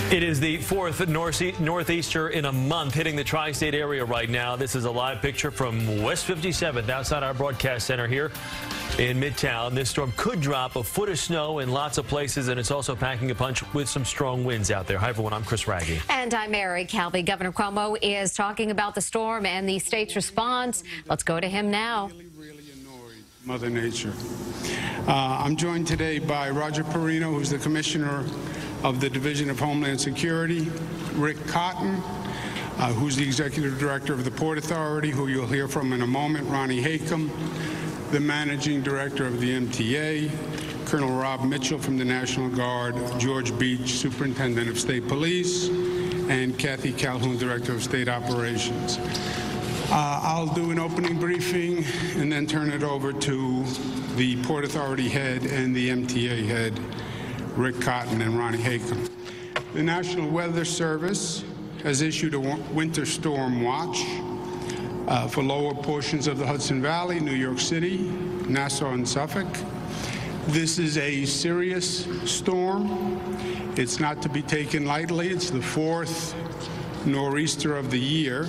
It is the fourth northeaster in a month hitting the tri-state area right now. This is a live picture from West 57th outside our broadcast center here in Midtown. This storm could drop a foot of snow in lots of places, and it's also packing a punch with some strong winds out there. Hi, everyone. I'm Chris Raggi. And I'm Mary Calvi. Governor Cuomo is talking about the storm and the state's response. Let's go to him now. Really annoyed Mother Nature. I'm joined today by Roger Perino, who's the Commissioner of the Division of Homeland Security, Rick Cotton, who's the Executive Director of the Port Authority, who you'll hear from in a moment, Ronnie Haycom, the Managing Director of the MTA, Colonel Rob Mitchell from the National Guard, George Beach, Superintendent of State Police, and Kathy Calhoun, Director of State Operations. I'll do an opening briefing and then turn it over to the Port Authority head and the MTA head, Rick Cotton and Ronnie Haycom. The National Weather Service has issued a winter storm watch for lower portions of the Hudson Valley, New York City, Nassau, and Suffolk. This is a serious storm. It's not to be taken lightly. It's the fourth nor'easter of the year.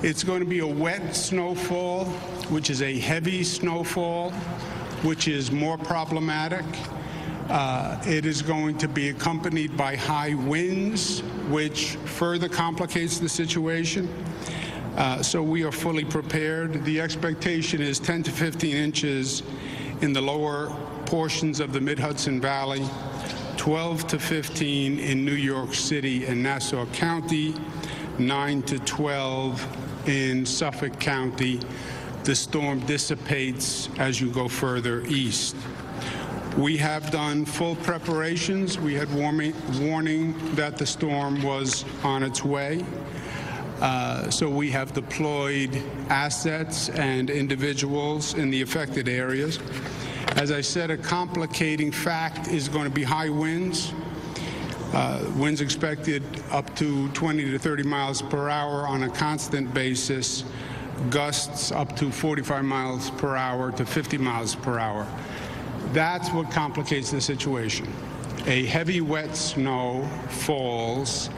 It's going to be a wet snowfall, which is a heavy snowfall, which is more problematic. It is going to be accompanied by high winds, which further complicates the situation. So we are fully prepared. The expectation is 10 to 15 inches in the lower portions of the Mid-Hudson Valley, 12 to 15 in New York City and Nassau County, 9 to 12 in Suffolk County. The storm dissipates as you go further east. We have done full preparations. We had warning that the storm was on its way. So we have deployed assets and individuals in the affected areas. As I said, a complicating fact is going to be high winds. Winds expected up to 20 to 30 miles per hour on a constant basis. Gusts up to 45 miles per hour to 50 miles per hour. That's what complicates the situation. A heavy wet snow falls,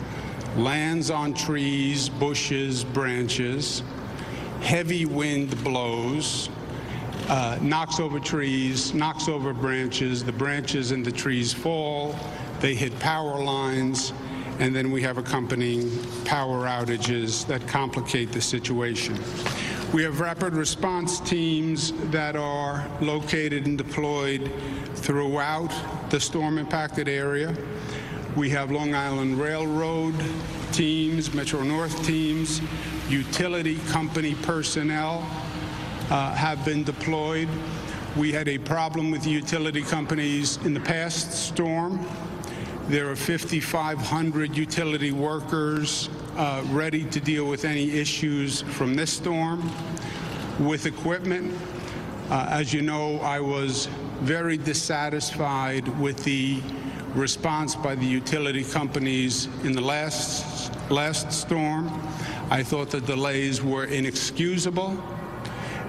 lands on trees, bushes, branches. Heavy wind blows, knocks over trees, knocks over branches. The branches and the trees fall. They hit power lines, and then we have accompanying power outages that complicate the situation. We have rapid response teams that are located and deployed throughout the storm-impacted area. We have Long Island Railroad teams, Metro North teams, utility company personnel have been deployed. We had a problem with the utility companies in the past storm. There are 5,500 utility workers ready to deal with any issues from this storm. With equipment, as you know, I was very dissatisfied with the response by the utility companies in the last storm. I thought the delays were inexcusable.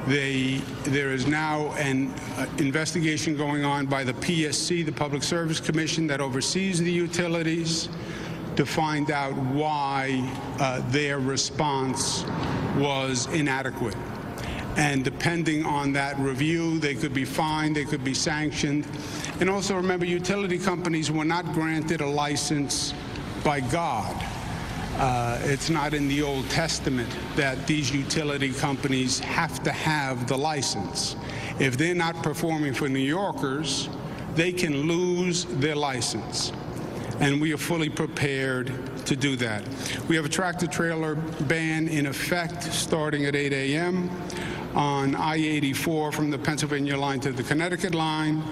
There is now an investigation going on by the PSC, the Public Service Commission, that oversees the utilities, to find out why their response was inadequate. And depending on that review, they could be fined, they could be sanctioned. And also remember, utility companies were not granted a license by God. It's not in the Old Testament that these utility companies have to have the license. If they're not performing for New Yorkers, they can lose their license. And we are fully prepared to do that. We have a tractor-trailer ban in effect starting at 8 a.m. on I-84 from the Pennsylvania line to the Connecticut line,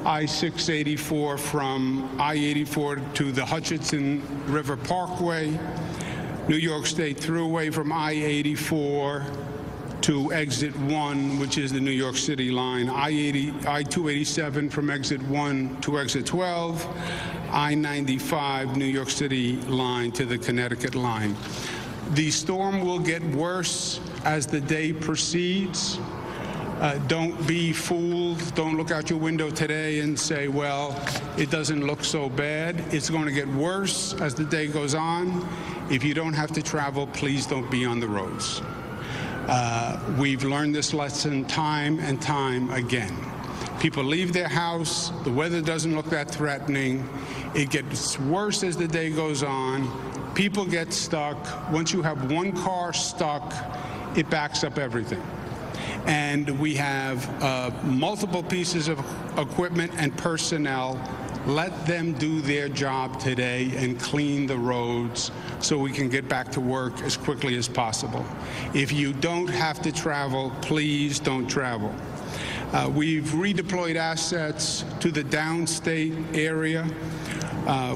I-684 from I-84 to the Hutchinson River Parkway, New York State Thruway from I-84 to exit 1, which is the New York City line, I-287 from exit 1 to exit 12, I-95 New York City line to the Connecticut line. The storm will get worse as the day proceeds. Don't be fooled. Don't look out your window today and say, well, it doesn't look so bad. It's going to get worse as the day goes on. If you don't have to travel, please don't be on the roads. We've learned this lesson time and time again. People leave their house. The weather doesn't look that threatening. It gets worse as the day goes on. People get stuck. Once you have one car stuck, it backs up everything. And we have multiple pieces of equipment and personnel. Let them do their job today and clean the roads so we can get back to work as quickly as possible. If you don't have to travel, please don't travel. We've redeployed assets to the downstate area.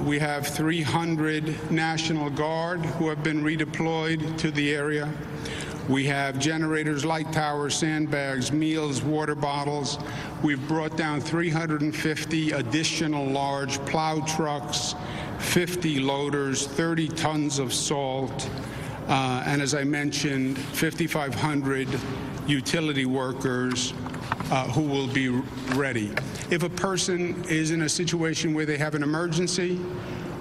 We have 300 National Guard who have been redeployed to the area. We have generators, light towers, sandbags, meals, water bottles. We've brought down 350 additional large plow trucks, 50 loaders, 30 tons of salt, and as I mentioned, 5,500 utility workers who will be ready. If a person is in a situation where they have an emergency,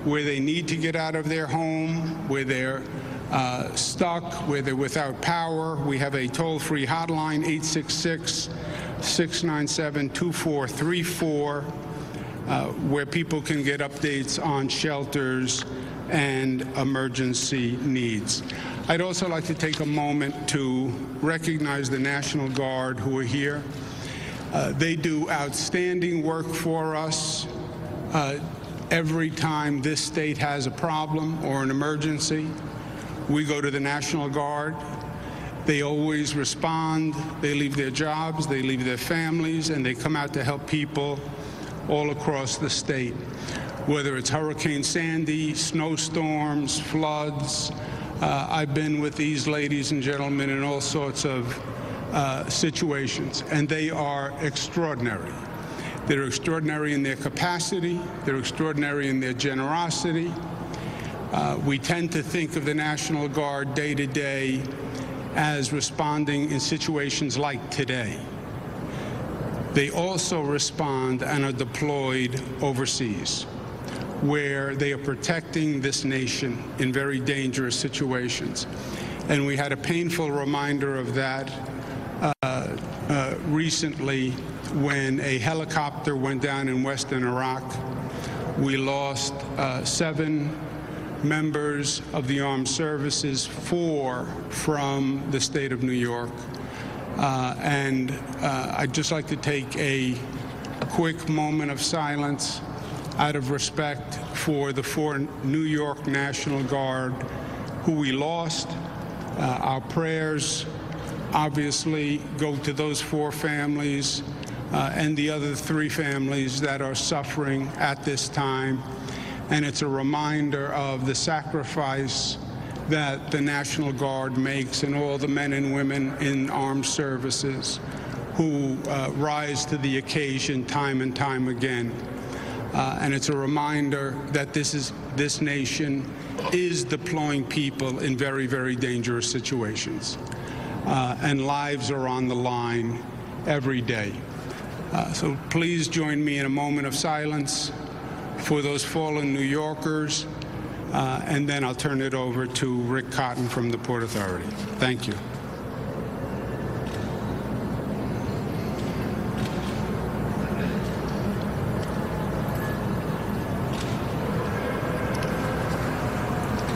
where they need to get out of their home, where they're stuck, where they're without power, we have a toll-free hotline, 866-697-2434, where people can get updates on shelters and emergency needs. I'd also like to take a moment to recognize the National Guard who are here. They do outstanding work for us every time this state has a problem or an emergency. We go to the National Guard. They always respond. They leave their jobs, they leave their families, and they come out to help people all across the state. Whether it's Hurricane Sandy, snowstorms, floods, I've been with these ladies and gentlemen in all sorts of situations, and they are extraordinary. They're extraordinary in their capacity. They're extraordinary in their generosity. We tend to think of the National Guard day to day as responding in situations like today. They also respond and are deployed overseas, where they are protecting this nation in very dangerous situations. And we had a painful reminder of that recently when a helicopter went down in western Iraq. We lost 7 members of the armed services, 4 from the state of New York. I'd just like to take a quick moment of silence out of respect for the 4 New York National Guard who we lost. Our prayers obviously go to those 4 families and the other 3 families that are suffering at this time. And it's a reminder of the sacrifice that the National Guard makes and all the men and women in armed services who rise to the occasion time and time again. And it's a reminder that this nation is deploying people in very, very dangerous situations. And lives are on the line every day. So please join me in a moment of silence for those fallen New Yorkers, and then I'll turn it over to Rick Cotton from the Port Authority. Thank you.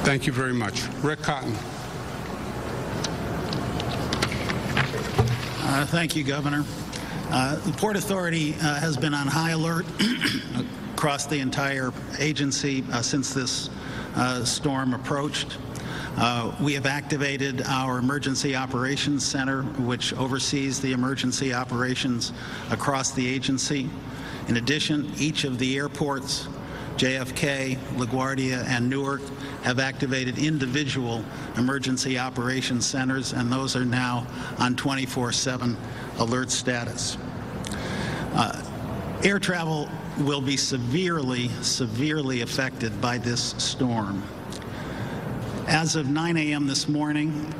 Thank you very much. Rick Cotton. Thank you, Governor. The Port Authority has been on high alert across the entire agency since this storm approached. We have activated our Emergency Operations Center, which oversees the emergency operations across the agency. In addition, each of the airports, JFK, LaGuardia, and Newark, have activated individual emergency operations centers, and those are now on 24/7 alert status. Air travel will be severely affected by this storm. As of 9 a.m. this morning,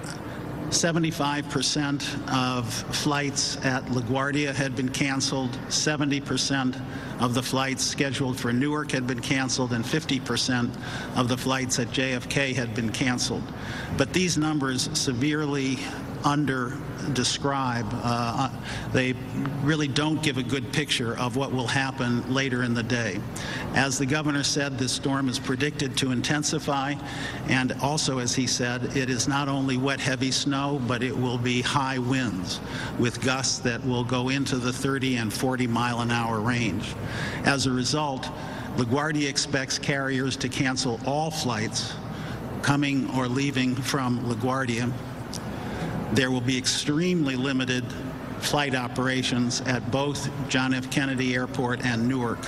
75% of flights at LaGuardia had been canceled, 70% of the flights scheduled for Newark had been canceled, and 50% of the flights at JFK had been canceled. But these numbers severely under-describe. They really don't give a good picture of what will happen later in the day. As the governor said, this storm is predicted to intensify, and also, as he said, it is not only wet, heavy snow, but it will be high winds with gusts that will go into the 30 and 40-mile-an-hour range. As a result, LaGuardia expects carriers to cancel all flights coming or leaving from LaGuardia. There will be extremely limited flight operations at both John F. Kennedy Airport and Newark.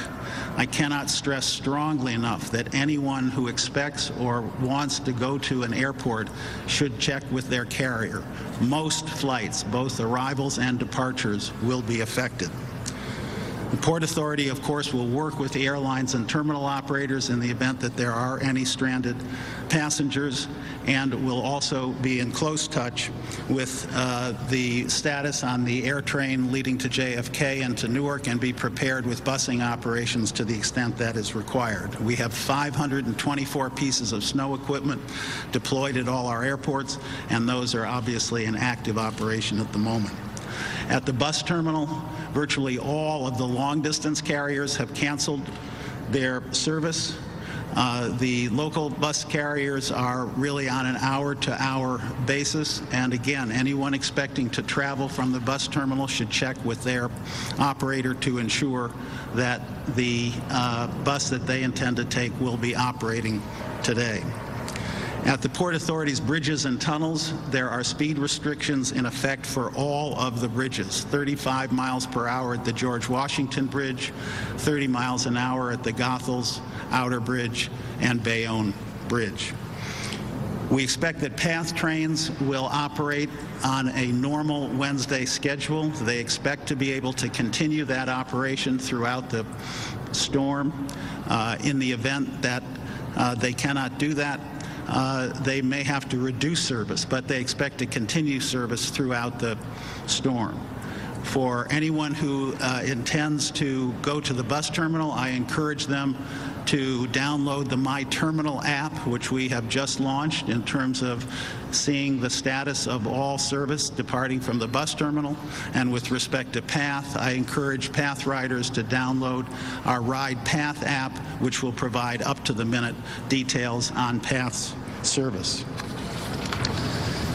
I cannot stress strongly enough that anyone who expects or wants to go to an airport should check with their carrier. Most flights, both arrivals and departures, will be affected. The Port Authority, of course, will work with the airlines and terminal operators in the event that there are any stranded passengers, and will also be in close touch with the status on the air train leading to JFK and to Newark, and be prepared with busing operations to the extent that is required. We have 524 pieces of snow equipment deployed at all our airports, and those are obviously in active operation at the moment. At the bus terminal, virtually all of the long-distance carriers have canceled their service. The local bus carriers are really on an hour-to-hour basis, and again, anyone expecting to travel from the bus terminal should check with their operator to ensure that the bus that they intend to take will be operating today. At the Port Authority's bridges and tunnels, there are speed restrictions in effect for all of the bridges. 35 miles per hour at the George Washington Bridge, 30 miles an hour at the Goethals Outer Bridge and Bayonne Bridge. We expect that PATH trains will operate on a normal Wednesday schedule. They expect to be able to continue that operation throughout the storm. In the event that they cannot do that, they may have to reduce service, but they expect to continue service throughout the storm. For anyone who intends to go to the bus terminal, I encourage them to download the My Terminal app, which we have just launched in terms of seeing the status of all service departing from the bus terminal. And with respect to PATH, I encourage PATH riders to download our Ride PATH app, which will provide up-to-the-minute details on PATH's service.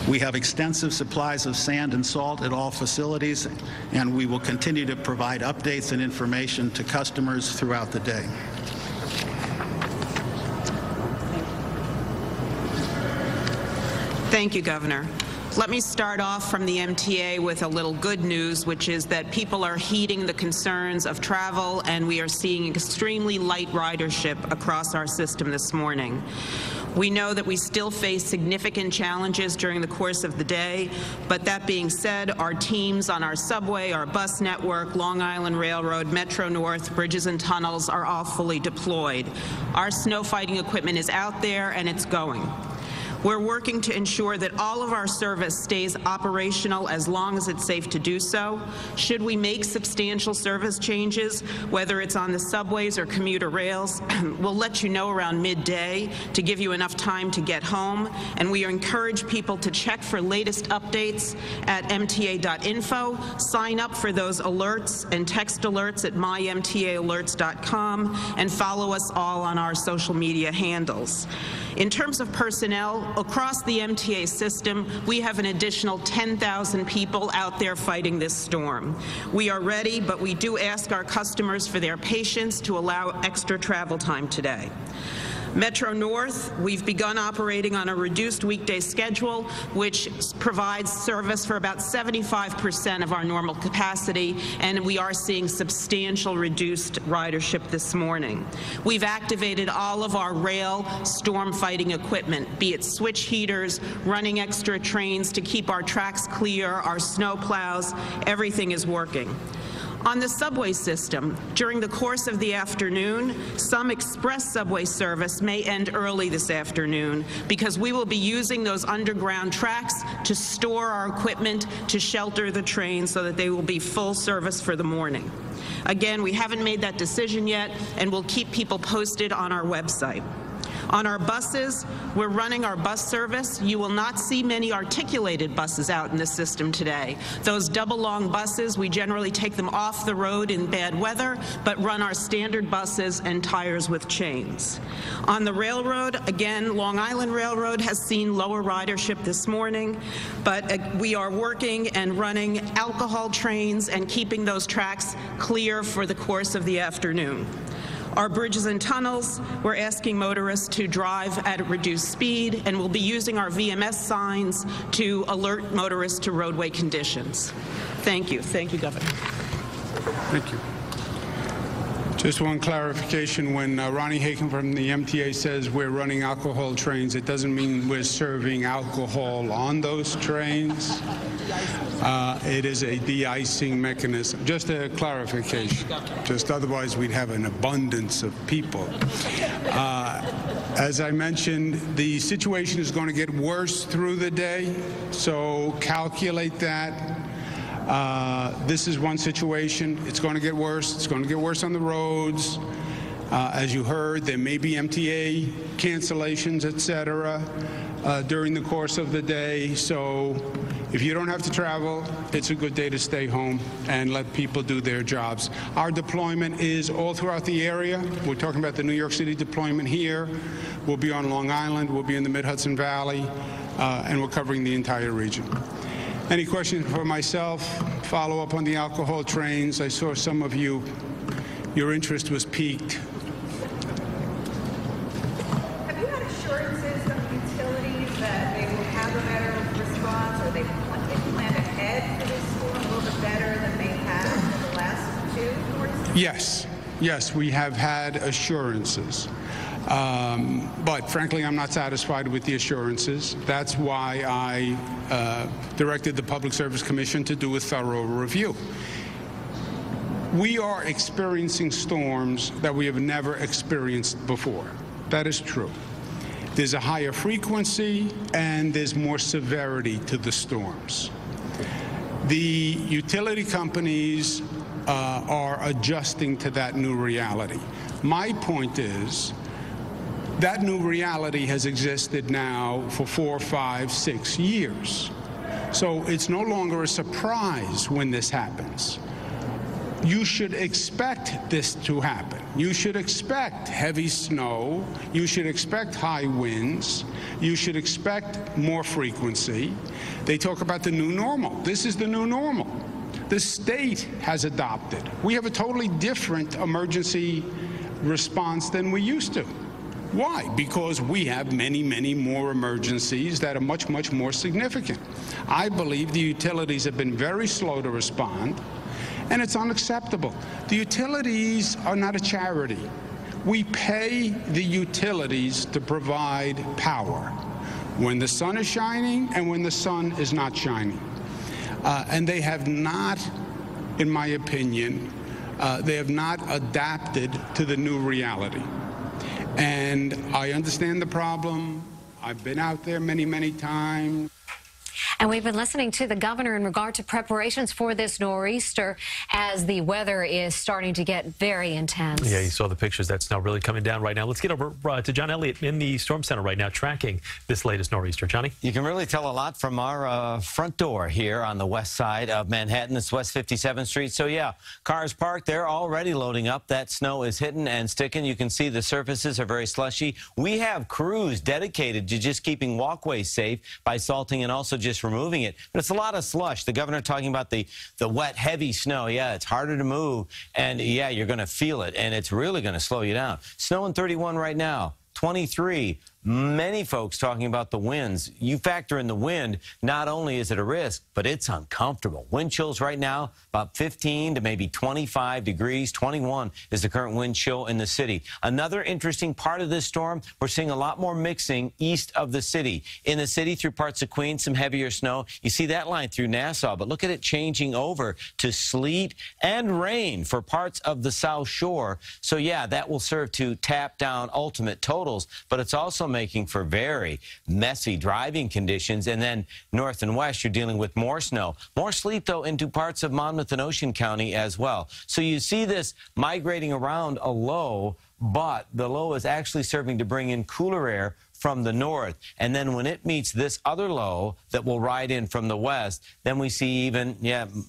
We have extensive supplies of sand and salt at all facilities, and we will continue to provide updates and information to customers throughout the day. Thank you, Governor. Let me start off from the MTA with a little good news, which is that people are heeding the concerns of travel, and we are seeing extremely light ridership across our system this morning. We know that we still face significant challenges during the course of the day, but that being said, our teams on our subway, our bus network, Long Island Railroad, Metro North, bridges and tunnels are all fully deployed. Our snow fighting equipment is out there and it's going. We're working to ensure that all of our service stays operational as long as it's safe to do so. Should we make substantial service changes, whether it's on the subways or commuter rails, we'll let you know around midday to give you enough time to get home. And we encourage people to check for latest updates at mta.info, sign up for those alerts and text alerts at mymtaalerts.com, and follow us all on our social media handles. In terms of personnel, across the MTA system, we have an additional 10,000 people out there fighting this storm. We are ready, but we do ask our customers for their patience to allow extra travel time today. Metro North, we've begun operating on a reduced weekday schedule, which provides service for about 75% of our normal capacity, and we are seeing substantial reduced ridership this morning. We've activated all of our rail storm fighting equipment, be it switch heaters, running extra trains to keep our tracks clear, our snow plows, everything is working. On the subway system, during the course of the afternoon, some express subway service may end early this afternoon because we will be using those underground tracks to store our equipment to shelter the trains so that they will be full service for the morning. Again, we haven't made that decision yet, and we'll keep people posted on our website. On our buses, we're running our bus service. You will not see many articulated buses out in the system today. Those double-long buses, we generally take them off the road in bad weather, but run our standard buses and tires with chains. On the railroad, again, Long Island Railroad has seen lower ridership this morning, but we are working and running alcohol trains and keeping those tracks clear for the course of the afternoon. Our bridges and tunnels, we're asking motorists to drive at a reduced speed, and we'll be using our VMS signs to alert motorists to roadway conditions. Thank you. Thank you, Governor. Thank you. Just one clarification. When Ronnie Haken from the MTA says we're running alcohol trains, it doesn't mean we're serving alcohol on those trains. It is a de-icing mechanism. Just a clarification. Just otherwise we'd have an abundance of people. As I mentioned, the situation is going to get worse through the day, so calculate that. This is one situation. It's going to get worse. It's going to get worse on the roads. As you heard, there may be MTA cancellations, etc., during the course of the day. So if you don't have to travel, it's a good day to stay home and let people do their jobs. Our deployment is all throughout the area. We're talking about the New York City deployment here. We'll be on Long Island. We'll be in the Mid-Hudson Valley. And we're covering the entire region. Any questions for myself? Follow up on the alcohol trains. I saw some of you, your interest was piqued. Have you had assurances from utilities that they will have a better response, or they plan ahead for this storm a little bit better than they have for the last two? Yes. Yes, we have had assurances. But frankly, I'm not satisfied with the assurances. That's why I directed the Public Service Commission to do a thorough review. We are experiencing storms that we have never experienced before. That is true. There's a higher frequency and there's more severity to the storms. The utility companies are adjusting to that new reality. My point is, that new reality has existed now for 4, 5, 6 years. So it's no longer a surprise when this happens. You should expect this to happen. You should expect heavy snow. You should expect high winds. You should expect more frequency. They talk about the new normal. This is the new normal. The state has adopted. We have a totally different emergency response than we used to. Why? Because we have many, many more emergencies that are much, much more significant. I believe the utilities have been very slow to respond, and it's unacceptable. The utilities are not a charity. We pay the utilities to provide power when the sun is shining and when the sun is not shining. And they have not, in my opinion, they have not adapted to the new reality. And I understand the problem. I've been out there many, many times. And we've been listening to the governor in regard to preparations for this nor'easter as the weather is starting to get very intense. Yeah, you saw the pictures. That snow really coming down right now. Let's get over to John Elliott in the Storm Center right now tracking this latest nor'easter. Johnny? You can really tell a lot from our front door here on the west side of Manhattan. It's West 57th Street. So, yeah, cars parked. They're already loading up. That snow is hitting and sticking. You can see the surfaces are very slushy. We have crews dedicated to just keeping walkways safe by salting and also just removing it. But it's a lot of slush. The governor talking about the wet, heavy snow. Yeah, it's harder to move. And, yeah, you're going to feel it. And it's really going to slow you down. Snowing 31 right now. 23 Many folks talking about the winds. You factor in the wind, not only is it a risk, but it's uncomfortable. Wind chills right now, about 15 to maybe 25 degrees. 21 is the current wind chill in the city. Another interesting part of this storm, we're seeing a lot more mixing east of the city. In the city, through parts of Queens, some heavier snow. You see that line through Nassau, but look at it changing over to sleet and rain for parts of the South Shore. So, yeah, that will serve to tap down ultimate totals, but it's also making for very messy driving conditions. And then north and west, you're dealing with more snow. More sleet, though, into parts of Monmouth and Ocean County as well. So you see this migrating around a low, but the low is actually serving to bring in cooler air from the north. And then when it meets this other low that will ride in from the west, then we see even,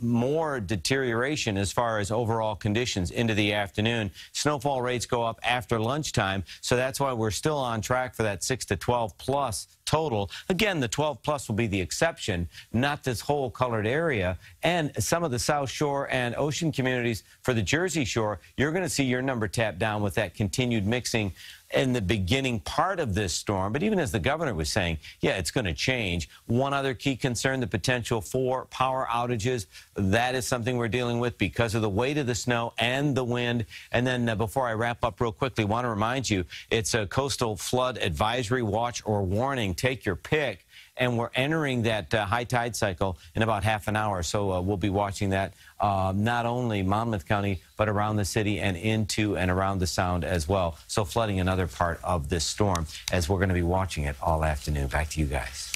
more deterioration as far as overall conditions into the afternoon. Snowfall rates go up after lunchtime, so that's why we're still on track for that 6 to 12 plus total. Again, the 12 plus will be the exception, not this whole colored area. And some of the South Shore and ocean communities for the Jersey Shore, you're going to see your number tap down with that continued mixing in the beginning part of this storm. But even as the governor was saying, yeah, it's going to change. One other key concern, the potential for power outages. That is something we're dealing with because of the weight of the snow and the wind. And then before I wrap up real quickly, want to remind you, it's a coastal flood advisory, watch or warning. Take your pick. And we're entering that high tide cycle in about half an hour. So we'll be watching that not only Monmouth County, but around the city and into and around the Sound as well. So flooding another part of this storm as we're going to be watching it all afternoon. Back to you guys.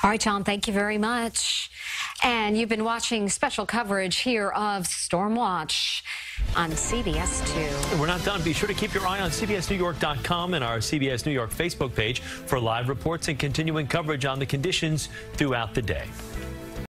All right, John, thank you very much. And you've been watching special coverage here of Storm Watch on CBS 2. We're not done. Be sure to keep your eye on CBSNewYork.com and our CBS New York Facebook page for live reports and continuing coverage on the conditions throughout the day.